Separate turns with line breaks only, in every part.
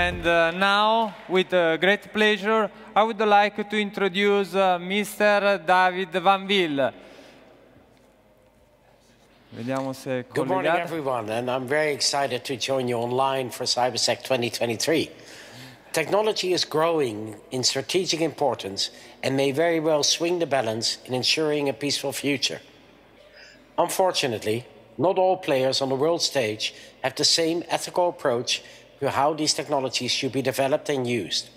And now, with great pleasure, I would like to introduce Mr. Davide van Weel.
Good morning, everyone, and I'm very excited to join you online for CyberSec 2023. Technology is growing in strategic importance and may very well swing the balance in ensuring a peaceful future. Unfortunately, not all players on the world stage have the same ethical approach to how these technologies should be developed and used.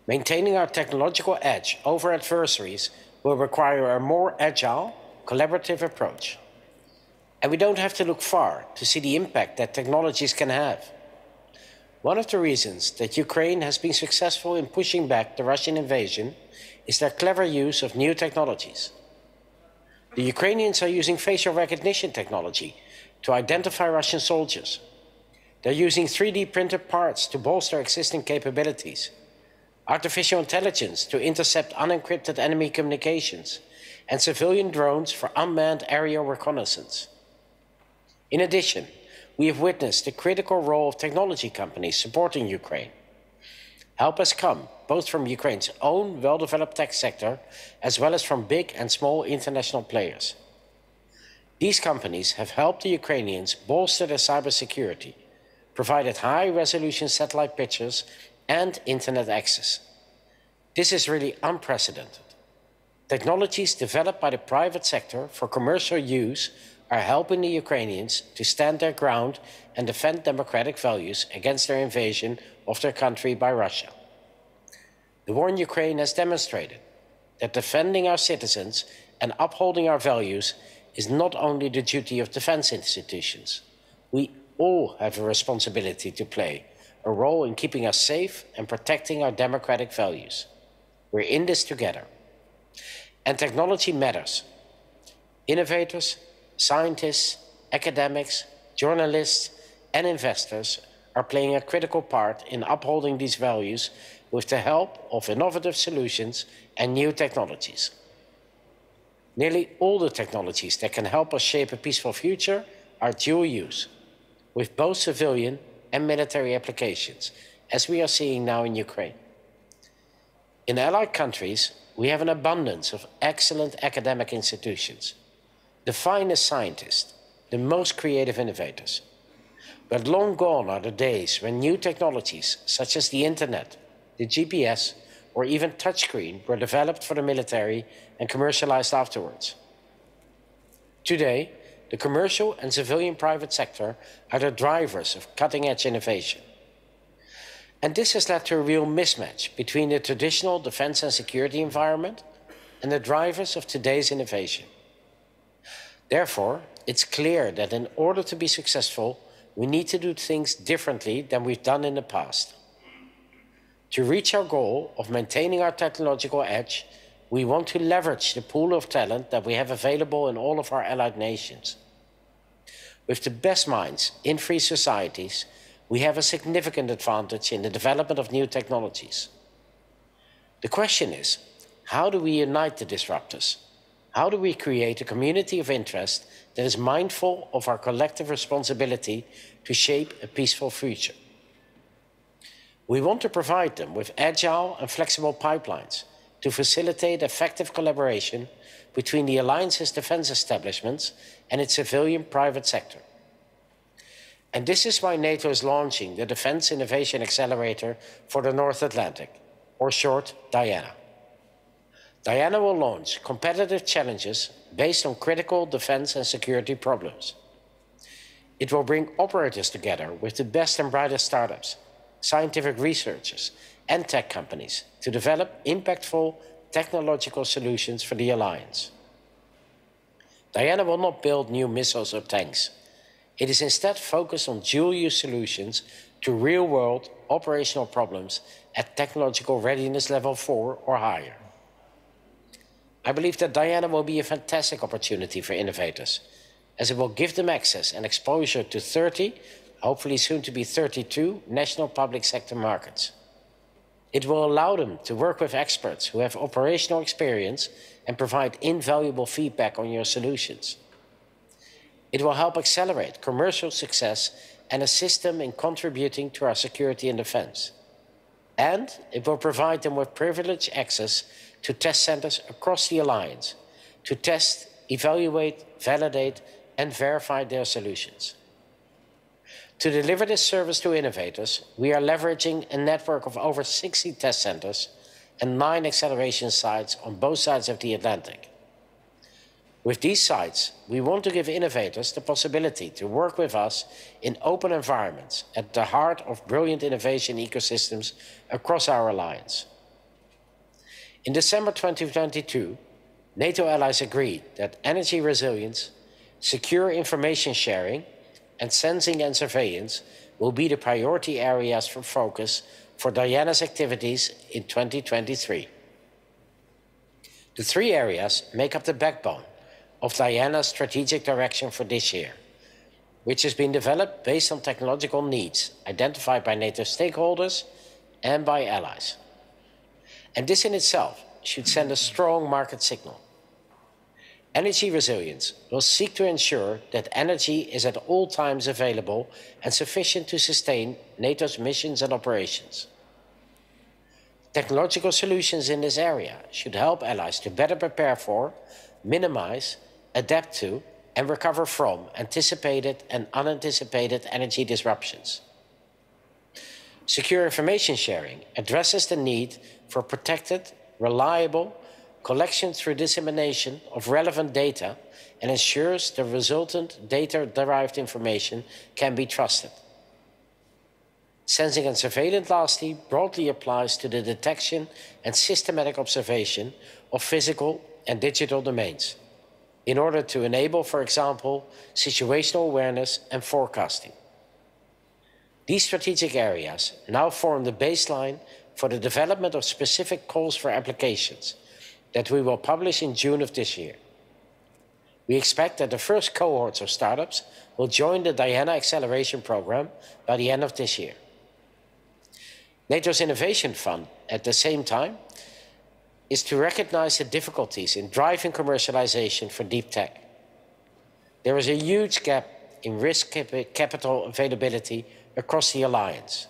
Maintaining our technological edge over adversaries will require a more agile, collaborative approach. And we don't have to look far to see the impact that technologies can have. One of the reasons that Ukraine has been successful in pushing back the Russian invasion is their clever use of new technologies. The Ukrainians are using facial recognition technology to identify Russian soldiers. They're using 3D printed parts to bolster existing capabilities, artificial intelligence to intercept unencrypted enemy communications, and civilian drones for unmanned aerial reconnaissance. In addition, we have witnessed the critical role of technology companies supporting Ukraine. Help has come both from Ukraine's own well-developed tech sector as well as from big and small international players. These companies have helped the Ukrainians bolster their cybersecurity, provided high-resolution satellite pictures and internet access. This is really unprecedented. Technologies developed by the private sector for commercial use are helping the Ukrainians to stand their ground and defend democratic values against their invasion of their country by Russia. The war in Ukraine has demonstrated that defending our citizens and upholding our values is not only the duty of defense institutions. We all have a responsibility to play a role in keeping us safe and protecting our democratic values. We're in this together. And technology matters. Innovators, scientists, academics, journalists, and investors are playing a critical part in upholding these values with the help of innovative solutions and new technologies. Nearly all the technologies that can help us shape a peaceful future are dual use, with both civilian and military applications, as we are seeing now in Ukraine. In allied countries, we have an abundance of excellent academic institutions, the finest scientists, the most creative innovators. But long gone are the days when new technologies such as the internet, the GPS, or even touchscreen were developed for the military and commercialized afterwards. Today, the commercial and civilian private sector are the drivers of cutting-edge innovation. And this has led to a real mismatch between the traditional defense and security environment and the drivers of today's innovation. Therefore, it's clear that in order to be successful, we need to do things differently than we've done in the past. To reach our goal of maintaining our technological edge, we want to leverage the pool of talent that we have available in all of our allied nations. With the best minds in free societies, we have a significant advantage in the development of new technologies. The question is, how do we unite the disruptors? How do we create a community of interest that is mindful of our collective responsibility to shape a peaceful future? We want to provide them with agile and flexible pipelines to facilitate effective collaboration between the Alliance's defense establishments and its civilian private sector. And this is why NATO is launching the Defense Innovation Accelerator for the North Atlantic, or short, DIANA. DIANA will launch competitive challenges based on critical defense and security problems. It will bring operators together with the best and brightest startups, scientific researchers, and tech companies to develop impactful technological solutions for the Alliance. DIANA will not build new missiles or tanks. It is instead focused on dual-use solutions to real-world operational problems at technological readiness level 4 or higher. I believe that DIANA will be a fantastic opportunity for innovators, as it will give them access and exposure to 30, hopefully soon to be 32, national public sector markets. It will allow them to work with experts who have operational experience and provide invaluable feedback on your solutions. It will help accelerate commercial success and assist them in contributing to our security and defense. And it will provide them with privileged access to test centers across the alliance to test, evaluate, validate, and verify their solutions. To deliver this service to innovators, we are leveraging a network of over 60 test centers and 9 acceleration sites on both sides of the Atlantic. With these sites, we want to give innovators the possibility to work with us in open environments at the heart of brilliant innovation ecosystems across our alliance. In December 2022, NATO allies agreed that energy resilience, secure information sharing, and sensing and surveillance will be the priority areas for focus for Diana's activities in 2023. The 3 areas make up the backbone of Diana's strategic direction for this year, which has been developed based on technological needs identified by NATO stakeholders and by allies. And this in itself should send a strong market signal. Energy resilience will seek to ensure that energy is at all times available and sufficient to sustain NATO's missions and operations. Technological solutions in this area should help allies to better prepare for, minimize, adapt to, and recover from anticipated and unanticipated energy disruptions. Secure information sharing addresses the need for protected, reliable collection through dissemination of relevant data and ensures the resultant data-derived information can be trusted. Sensing and surveillance, lastly, broadly applies to the detection and systematic observation of physical and digital domains in order to enable, for example, situational awareness and forecasting. These strategic areas now form the baseline for the development of specific calls for applications that we will publish in June of this year. We expect that the first cohorts of startups will join the Diana Acceleration Program by the end of this year. NATO's Innovation Fund, at the same time, is to recognize the difficulties in driving commercialization for deep tech. There is a huge gap in risk capital availability across the alliance.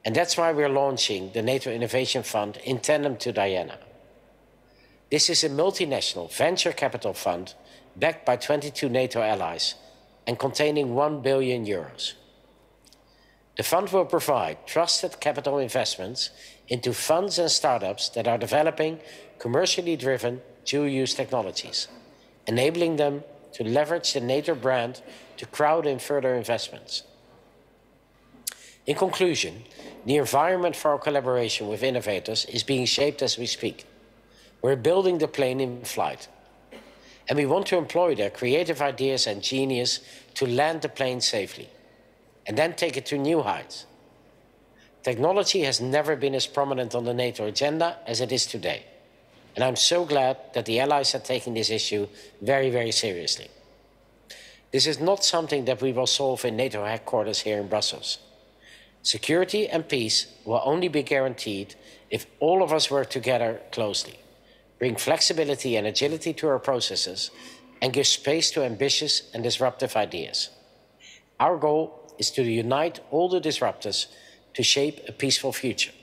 And that's why we're launching the NATO Innovation Fund in tandem to Diana. This is a multinational venture capital fund backed by 22 NATO allies and containing €1 billion. The fund will provide trusted capital investments into funds and startups that are developing commercially driven dual-use technologies, enabling them to leverage the NATO brand to crowd in further investments. In conclusion, the environment for our collaboration with innovators is being shaped as we speak. We're building the plane in flight, and we want to employ their creative ideas and genius to land the plane safely, and then take it to new heights. Technology has never been as prominent on the NATO agenda as it is today, and I'm so glad that the allies are taking this issue very, very seriously. This is not something that we will solve in NATO headquarters here in Brussels. Security and peace will only be guaranteed if all of us work together closely, bring flexibility and agility to our processes, and give space to ambitious and disruptive ideas. Our goal is to unite all the disruptors to shape a peaceful future.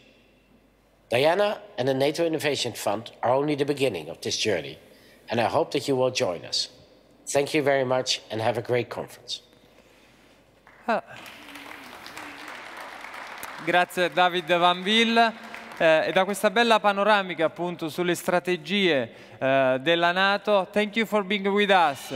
Diana and the NATO Innovation Fund are only the beginning of this journey, and I hope that you will join us. Thank you very much and have a great conference.
Grazie Davide van Weel. E da questa bella panoramica appunto sulle strategie della NATO, thank you for being with us.